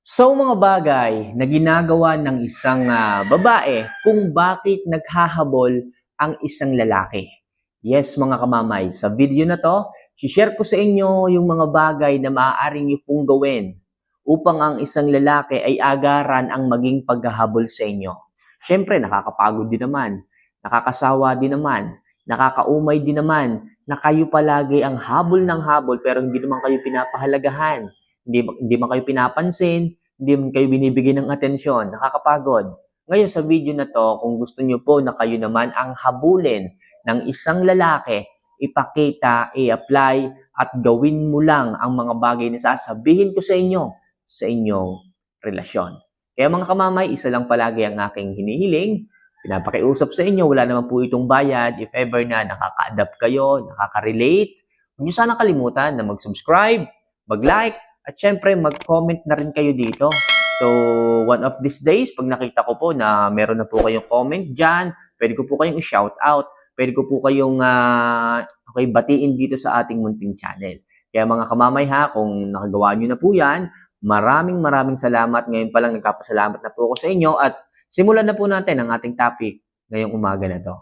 So mga bagay na ginagawa ng isang babae kung bakit naghahabol ang isang lalaki. Yes mga kamamay, sa video na to, share ko sa inyo yung mga bagay na maaaring niyo pong gawin upang ang isang lalaki ay agaran ang maging paghahabol sa inyo. Siyempre, nakakapagod din naman, nakakasawa din naman, nakakaumay din naman na kayo palagi ang habol ng habol pero hindi naman kayo pinapahalagahan. Hindi man kayo pinapansin, hindi man kayo binibigyan ng atensyon, nakakapagod. Ngayon sa video na to, kung gusto niyo po na kayo naman ang habulin ng isang lalaki, ipakita, i-apply, at gawin mo lang ang mga bagay na sasabihin ko sa inyo sa inyong relasyon. Kaya mga kamamay, isa lang palagi ang aking hinihiling, pinapakiusap sa inyo, wala naman po itong bayad. If ever na nakaka-adapt kayo, nakaka-relate, huwag niyo sana kalimutan na mag-subscribe, mag-like, at syempre, mag-comment na rin kayo dito. So, one of these days, pag nakita ko po na meron na po kayong comment dyan, pwede ko po kayong i-shout out. Pwede ko po kayong batiin dito sa ating munting channel. Kaya mga kamamay ha, kung nakagawa nyo na po yan, maraming salamat. Ngayon pa lang nagkapasalamat na po ako sa inyo at simulan na po natin ang ating topic ngayong umaga na to.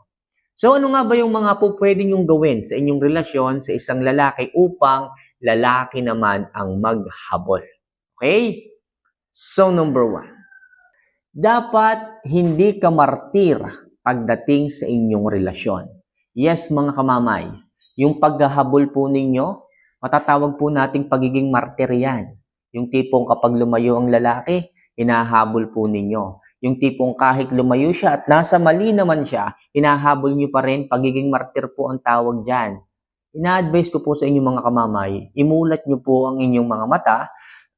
So, ano nga ba yung mga po pwede nyong gawin sa inyong relasyon sa isang lalaki upang lalaki naman ang maghabol? Okay? So, number 1. Dapat hindi ka martir pagdating sa inyong relasyon. Yes, mga kamamay, yung paghahabol po ninyo, matatawag po nating pagiging martir yan. Yung tipong kapag lumayo ang lalaki, hinahabol po ninyo. Yung tipong kahit lumayo siya at nasa mali naman siya, hinahabol nyo pa rin, pagiging martir po ang tawag dyan. Ina-advise ko po sa inyong mga kamamay, imulat nyo po ang inyong mga mata,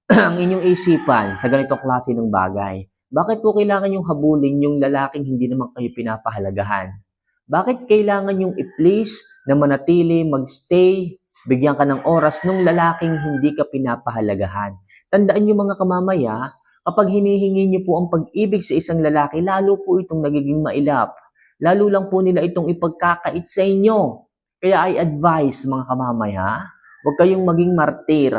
ang inyong isipan sa ganitong klase ng bagay. Bakit po kailangan yung habulin yung lalaking hindi naman kayo pinapahalagahan? Bakit kailangan yung i-please na manatili, magstay, bigyan ka ng oras nung lalaking hindi ka pinapahalagahan? Tandaan nyo mga kamamaya, kapag hinihingi nyo po ang pag-ibig sa isang lalaki, lalo po itong nagiging mailap. Lalo lang po nila itong ipagkakait sa inyo. Kaya I advise mga kamamay ha, huwag kayong maging martir.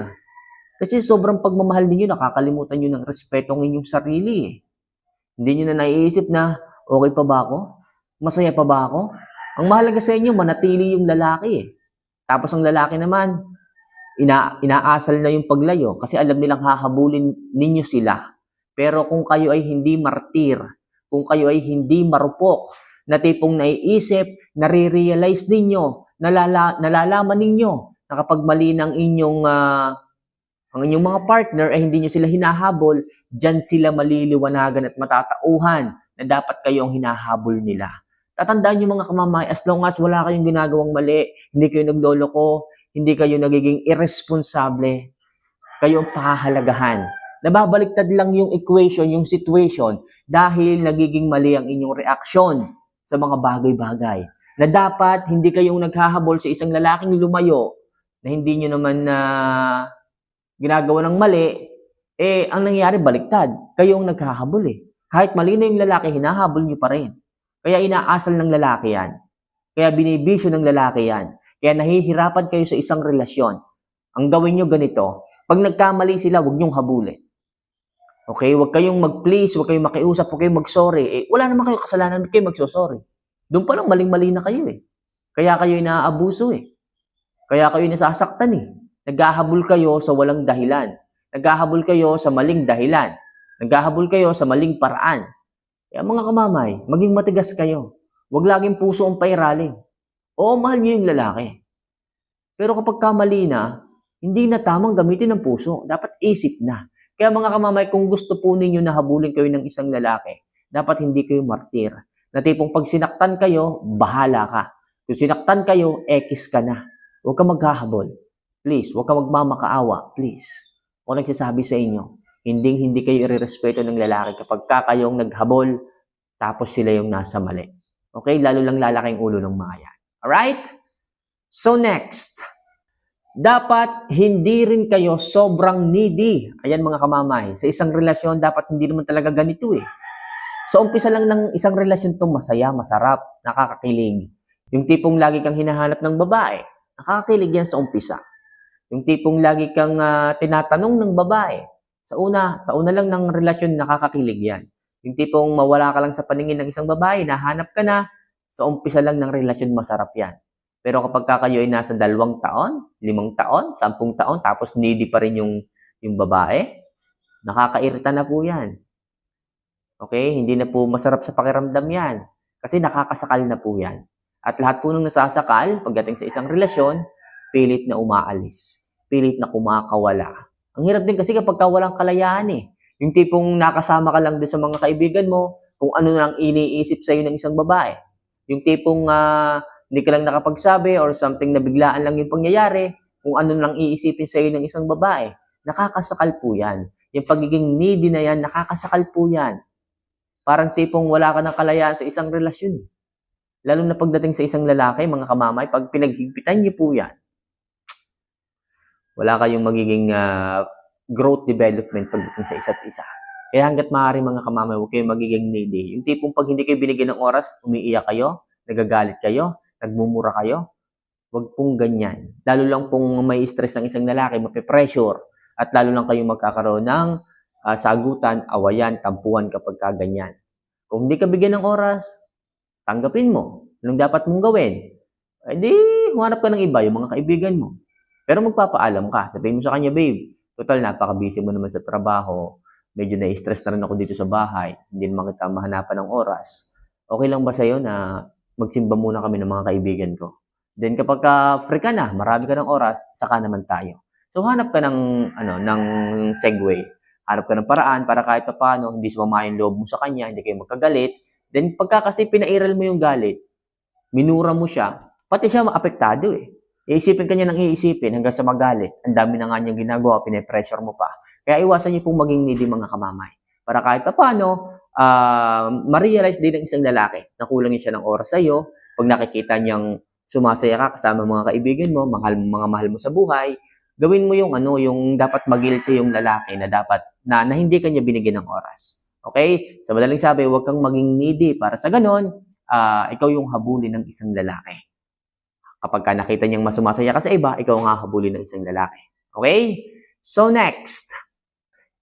Kasi sobrang pagmamahal ninyo, nakakalimutan nyo ng respeto ng inyong sarili. Hindi nyo na naiisip na, okay pa ba ako? Masaya pa ba ako? Ang mahalaga sa inyo, manatili yung lalaki. Tapos ang lalaki naman, inaasal na yung paglayo kasi alam nilang hahabulin ninyo sila. Pero kung kayo ay hindi martir, kung kayo ay hindi marupok, na tipong naiisip, nare-realize ninyo, nalalaman ninyo na kapag mali ng ang inyong mga partner ay hindi nyo sila hinahabol, dyan sila maliliwanagan at matatauhan na dapat kayong hinahabol nila. Tatandaan nyo mga kamamay, as long as wala kayong ginagawang mali, hindi kayo nagloloko, hindi kayo nagiging irresponsable, kayo ang pahahalagahan. Nababaliktad lang yung equation, yung situation, dahil nagiging mali ang inyong reaksyon sa mga bagay-bagay. Na dapat hindi kayong naghahabol sa isang lalaking lumayo na hindi nyo naman ginagawa ng mali, ang nangyayari baliktad. Kayong naghahabol eh. Kahit mali na yung lalaki, hinahabol nyo pa rin. Kaya inaasal ng lalaki yan. Kaya binibisyo ng lalaki yan. Kaya nahihirapan kayo sa isang relasyon. Ang gawin nyo ganito, pag nagkamali sila, huwag nyong habulin. Okay? Huwag kayong mag-please, huwag kayong makiusap, huwag kayong mag-sorry. Wala naman kayo kasalanan, huwag kayong mag-sorry. Doon pa lang maling-mali na kayo eh. Kaya kayo inaabuso eh. Kaya kayo nasasaktan eh. Naghahabol kayo sa walang dahilan. Naghahabol kayo sa maling dahilan. Naghahabol kayo sa maling paraan. Kaya mga kamamay, maging matigas kayo. Huwag laging puso ang pairaling. Oo, mahal niyo yung lalaki. Pero kapag kamali na, hindi na tamang gamitin ng puso. Dapat isip na. Kaya mga kamamay, kung gusto po ninyo na habulin kayo ng isang lalaki, dapat hindi kayo martir. Na tipong pag sinaktan kayo, bahala ka. Kung sinaktan kayo, ekis ka na. Huwag ka maghahabol. Please, huwag ka magmamakaawa. Please. Ako nagsasabi sa inyo, hindi kayo irerespeto ng lalaki kapag kayong naghabol, tapos sila yung nasa mali. Okay? Lalo lang lalaki ang ulo ng mga yan. Alright? So next, dapat hindi rin kayo sobrang needy. Ayan mga kamamay, sa isang relasyon, dapat hindi naman talaga ganito eh. Sa umpisa lang ng isang relasyon to, masaya, masarap, nakakakilig. Yung tipong lagi kang hinahanap ng babae, nakakakilig yan sa umpisa. Yung tipong lagi kang tinatanong ng babae, Sa una lang ng relasyon nakakakilig yan. Yung tipong mawala ka lang sa paningin ng isang babae, nahanap ka na, sa umpisa lang ng relasyon masarap yan. Pero kapag kayo ay nasa 2 taon, 5 taon, 10 taon, tapos needy pa rin yung babae, nakakairita na po yan. Okay? Hindi na po masarap sa pakiramdam yan. Kasi nakakasakal na po yan. At lahat po nung nasasakal, pagdating sa isang relasyon, pilit na umaalis. Pilit na kumakawala. Ang hirap din kasi kapag walang kalayaan eh. Yung tipong nakasama ka lang doon sa mga kaibigan mo, kung ano lang iniisip sa'yo ng isang babae. Yung tipong hindi ka lang nakapagsabi or something na biglaan lang yung pangyayari, kung ano lang iisipin sa'yo ng isang babae. Nakakasakal po yan. Yung pagiging needy na yan, nakakasakal po yan. Parang tipong wala ka ng kalayaan sa isang relasyon. Lalo na pagdating sa isang lalaki, mga kamamay, pag pinaghigpitan niyo po yan, wala kayong magiging growth development pagdating sa isa't isa. Kaya hanggat maaari mga kamamay, huwag kayong magiging needy. Yung tipong pag hindi kayo binigyan ng oras, umiiyak kayo, nagagalit kayo, nagmumura kayo. Huwag pong ganyan. Lalo lang pong may stress ng isang lalaki, mape-pressure, at lalo lang kayong magkakaroon ng sagutan, awayan, tampuhan kapag kaganyan. Kung hindi ka bigyan ng oras, tanggapin mo. Anong dapat mong gawin? Eh di, humanap ka ng iba, yung mga kaibigan mo. Pero magpapaalam ka. Sabihin mo sa kanya, babe, total, napaka-busy mo naman sa trabaho. Medyo na-stress na rin ako dito sa bahay. Hindi naman kita mahanapan ng oras. Okay lang ba sa'yo na magsimba muna kami ng mga kaibigan ko? Then kapag free ka na, marami ka ng oras, saka naman tayo. So hanap ka ng segue. Hanap ka ng paraan para kahit paano, hindi sumama yung loob mo sa kanya, hindi kayo magkagalit. Then pagka kasi pinairal mo yung galit, minura mo siya, pati siya maapektado eh. Iisipin ka niya ng iisipin hanggang sa magalit. Ang dami na nga niyang ginagawa, pine-pressure mo pa. Kaya iwasan niyo pong maging needy mga kamamay. Para kahit paano, ma-realize din ng isang lalaki na kulang siya ng oras sa'yo. Pag nakikita niyang sumasaya ka kasama mga kaibigan mo, mga mahal mo sa buhay, gawin mo yung dapat mag-guilty yung lalaki na dapat na hindi ka niya binigyan ng oras. Okay? Sa madaling sabi, huwag kang maging needy para sa ganon, ikaw yung habulin ng isang lalaki. Kapag ka nakita niyang masumasaya ka sa iba, ikaw ang hahabulin ng isang lalaki. Okay? So next,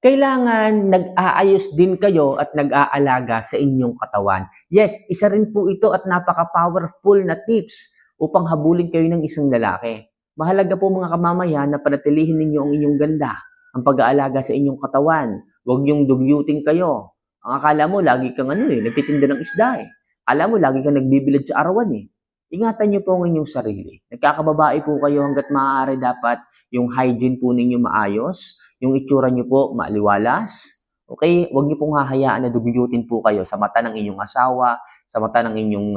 kailangan nag-aayos din kayo at nag-aalaga sa inyong katawan. Yes, isa rin po ito at napaka-powerful na tips upang habulin kayo ng isang lalaki. Mahalaga po mga kamamayan na panatilihin ninyo ang inyong ganda, ang pag-aalaga sa inyong katawan. Huwag niyong dugyutin kayo. Ang akala mo, lagi kang nagtitinda ng isda eh. Akala mo, lagi kang nagbibilad sa arawan eh. Ingatan niyo po ang inyong sarili. Nagkakababae po kayo hanggat maaari dapat yung hygiene po ninyo maayos, yung itsura niyo po maaliwalas. Okay? Huwag niyo pong hahayaan na dugyutin po kayo sa mata ng inyong asawa, sa mata ng inyong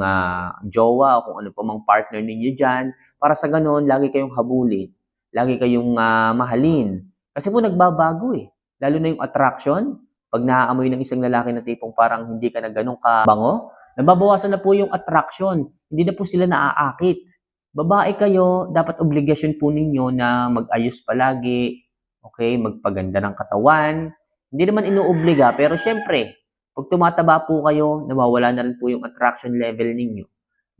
jowa o kung ano pa mang partner ninyo dyan. Para sa ganun, lagi kayong habulin. Lagi kayong mahalin. Kasi po nagbabago eh. Lalo na yung attraction. Pag naaamoy ng isang lalaki na tipong parang hindi ka na ganun kabango, nababawasan na po yung attraction. Hindi na po sila naaakit. Babae kayo, dapat obligasyon po ninyo na mag-ayos palagi, okay, magpaganda ng katawan. Hindi naman inuobliga, pero syempre, pag tumataba po kayo, nawawala na rin po yung attraction level ninyo.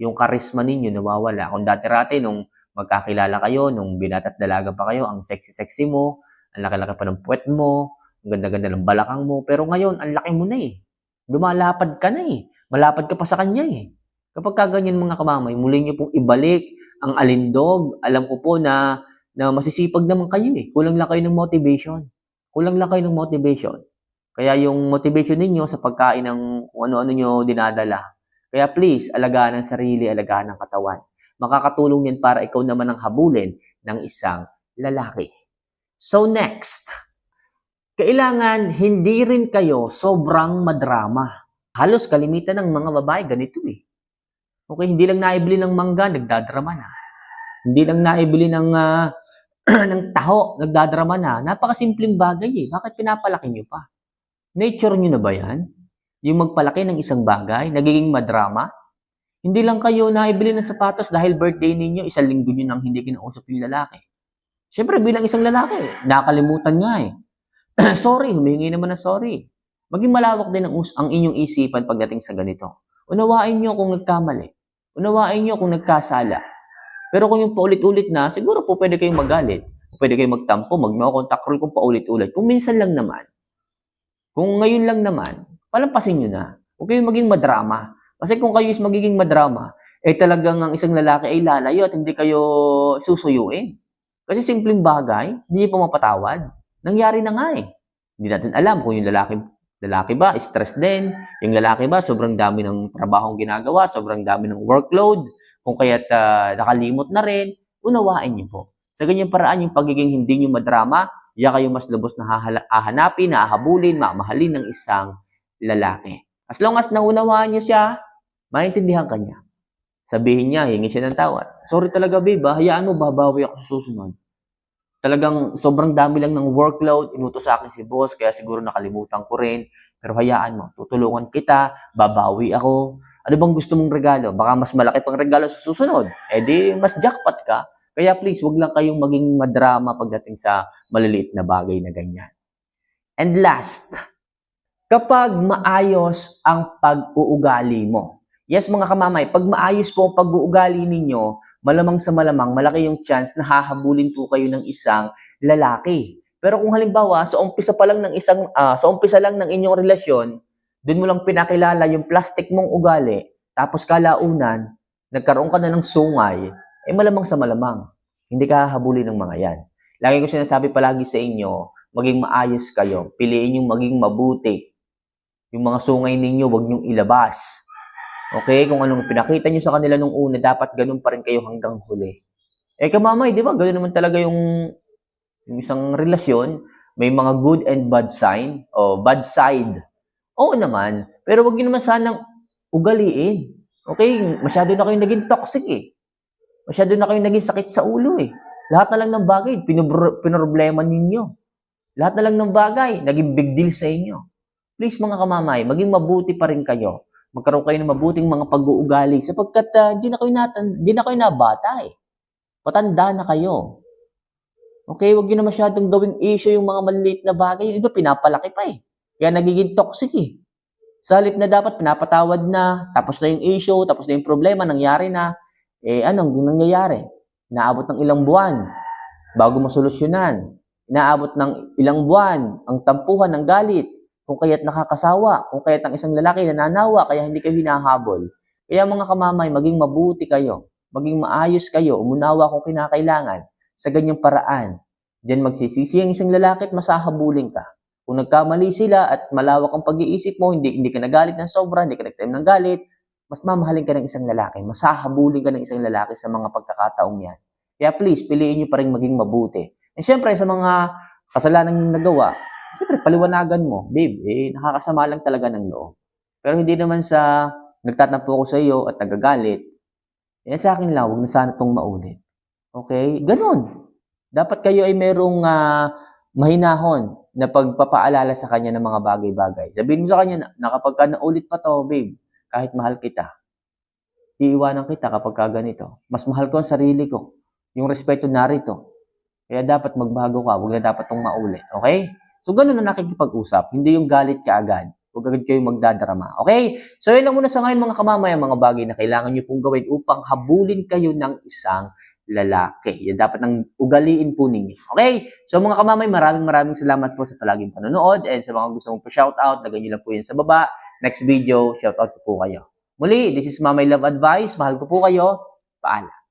Yung charisma ninyo nawawala. Kung dati-rati, nung magkakilala kayo, nung binata't dalaga pa kayo, ang sexy-sexy mo, ang laki-laki pa ng puwet mo, ang ganda-ganda ng balakang mo, pero ngayon, ang laki mo na eh. Lumalapad ka na eh. Malapad ka pa sa kanya eh. Kapag kaganyan mga kamamay, muli niyo pong ibalik ang alindog. Alam ko po na masisipag naman kayo eh. Kulang lang kayo ng motivation. Kulang lang kayo ng motivation. Kaya yung motivation ninyo sa pagkain ng kung ano-ano nyo dinadala. Kaya please, alagaan ang sarili, alagaan ang katawan. Makakatulong yan para ikaw naman ang habulin ng isang lalaki. So next, kailangan hindi rin kayo sobrang madrama. Halos kalimitan ng mga babae ganito eh. Okay, hindi lang naibili ng mangga, nagdadrama na. Hindi lang naibili ng ng taho, nagdadrama na. Napakasimpleng bagay eh. Bakit pinapalaki nyo pa? Nature nyo na ba yan? Yung magpalaki ng isang bagay, nagiging madrama? Hindi lang kayo naibili ng sapatos dahil birthday ninyo, 1 linggo nyo nang hindi kinausap yung lalaki. Siyempre, bilang isang lalaki, nakalimutan nga eh. Sorry, humingi naman na sorry. Maging malawak din ang inyong isipan pagdating sa ganito. Unawain nyo kung nagkamali. Unawain nyo kung nagkasala. Pero kung yung paulit-ulit na, siguro po pwede kayong magalit. Pwede kayo magtampo, mag-no contact rule kung paulit-ulit. Kung minsan lang naman, kung ngayon lang naman, palampasin nyo na. Huwag kayong maging madrama. Kasi kung kayo is magiging madrama, talagang ang isang lalaki ay lalayo at hindi kayo susuyuin. Kasi simpleng bagay, hindi pa mapatawad. Nangyari na nga eh. Hindi natin alam kung yung lalaki ba, stress din. Yung lalaki ba, sobrang dami ng trabahong ginagawa, sobrang dami ng workload. Kung kaya't nakalimot na rin, unawain niyo po. Sa ganyang paraan, yung pagiging hindi nyo madrama, kayo mas lubos na hahanapin, hahabulin, mamahalin ng isang lalaki. As long as naunawaan niyo siya, maintindihan ka niya. Sabihin niya, hingi siya ng tawad. Sorry talaga babe, hayaan mo, babawi ako sa susunod. Talagang sobrang dami lang ng workload, inutos sa akin si boss, kaya siguro nakalimutan ko rin. Pero hayaan mo, tutulungan kita, babawi ako. Ano bang gusto mong regalo? Baka mas malaki pang regalo sa susunod. Di mas jackpot ka. Kaya please, wag lang kayong maging madrama pagdating sa maliliit na bagay na ganyan. And last, kapag maayos ang pag-uugali mo. Yes, mga kamamay, pag maayos po ang pag-uugali ninyo, malamang sa malamang, malaki yung chance na hahabulin po kayo ng isang lalaki. Pero kung halimbawa, sa umpisa lang ng inyong relasyon, dun mo lang pinakilala yung plastic mong ugali, tapos kalaunan, nagkaroon ka na ng sungay, malamang sa malamang, hindi ka hahabulin ng mga yan. Lagi ko sinasabi palagi sa inyo, maging maayos kayo. Piliin yung maging mabuti. Yung mga sungay ninyo, wag nyong ilabas. Okay? Kung anong pinakita nyo sa kanila nung una, dapat ganun pa rin kayo hanggang huli. Kamamay, di ba? Ganun naman talaga yung isang relasyon. May mga good and bad sign o bad side. Oo naman. Pero wag nyo naman sanang ugaliin. Okay? Masyado na kayong naging toxic eh. Masyado na kayong naging sakit sa ulo eh. Lahat na lang ng bagay, pinoproblema ninyo. Lahat na lang ng bagay, naging big deal sa inyo. Please mga kamamay, maging mabuti pa rin kayo. Magkaroon kayo ng mabuting mga pag-uugali sapagkat hindi na kayo nabata eh. Patanda na kayo. Okay, wag niyo na masyadong gawing issue yung mga maliliit na bagay. Yung iba pinapalaki pa eh. Kaya nagiging toxic eh. Sa halip na dapat pinapatawad na, tapos na yung issue, tapos na yung problema, nangyari na. Anong nangyayari? Naabot ng ilang buwan bago masolusyonan. Naabot ng ilang buwan ang tampuhan ng galit. Kung kaya't nakakasawa, kung kaya't ang isang lalaki nananawa, kaya hindi kayo hinahabol. Kaya mga kamamay, maging mabuti kayo. Maging maayos kayo. Umunawa kung kinakailangan. Sa ganyang paraan, diyan magsisisi ang isang lalaki at masahabulin ka. Kung nagkamali sila at malawak ang pag-iisip mo, hindi ka nagalit ng sobra, hindi ka nagtime ng galit, mas mamahalin ka ng isang lalaki, masahabulin ka ng isang lalaki sa mga pagkakataong yan. Kaya please, piliin nyo pa rin maging mabuti. And syempre, sa mga kasalanan yung nagawa, syempre, paliwanagan mo, babe, nakakasama lang talaga ng loob. Pero hindi naman sa nagtatampo ko sa iyo at nagagalit, sa akin lang, huwag na sana itong maulit. Okay? Ganon. Dapat kayo ay merong mahinahon na pagpapaalala sa kanya ng mga bagay-bagay. Sabihin mo sa kanya na kapag ka naulit pa to, babe, kahit mahal kita, iiwanan kita kapag ka ganito. Mas mahal ko ang sarili ko. Yung respeto narito. Kaya dapat magbago ka. Huwag na dapat itong maulit. Okay? So, ganun na nakikipag-usap. Hindi yung galit ka agad. Huwag agad kayo magdadrama. Okay? So, yun lang muna sa ngayon mga kamamay, mga bagay na kailangan nyo pong gawin upang habulin kayo ng isang lalaki. Yan dapat nang ugaliin po ninyo. Okay? So, mga kamamay, maraming salamat po sa palaging panonood. And sa mga gusto mong pa-shoutout, lagay nyo lang po yan sa baba. Next video, shoutout po kayo. Muli, this is Mamay Love Advice. Mahal ko po kayo. Paalam.